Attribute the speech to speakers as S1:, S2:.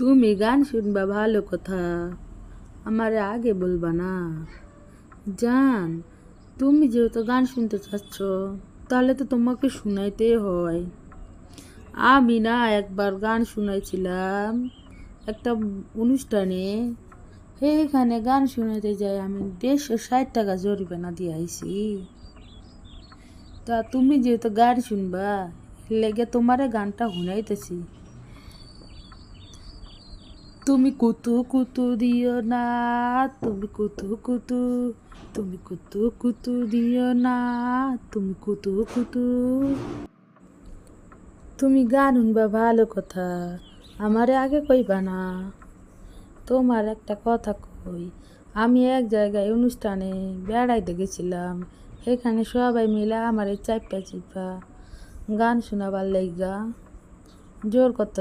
S1: তুমি গান শুনবা ভালো কথা, আমারে আগে বলবা না? জান, তুমি যেহেতু গান শুনতে চাচ্ছ তাহলে তো তোমাকে শুনাইতে হয়। আমি না একবার গান শুনাইছিলাম একটা অনুষ্ঠানে, সেইখানে গান শুনাইতে যাই আমি 160 টাকা জরিমানা দিয়ে আইছি। তা তুমি যেহেতু গান শুনবা, লেগে তোমারে গানটা শুনাইতেছি। তুমি কুতু কুতু দিও না, তুমি কুতু কুতু, তুমি কুতু কুতু দিও না, তুমি কুতু কুতু। তুমি গান শুনবা ভালো কথা, আমারে আগে কইবা না? তোমার একটা কথা কই, আমি এক জায়গায় অনুষ্ঠানে বেড়াইতে গেছিলাম, সেখানে সবাই মিলে আমারে চাইপা চিপা গান শোনাবার লাইগা জোর করতে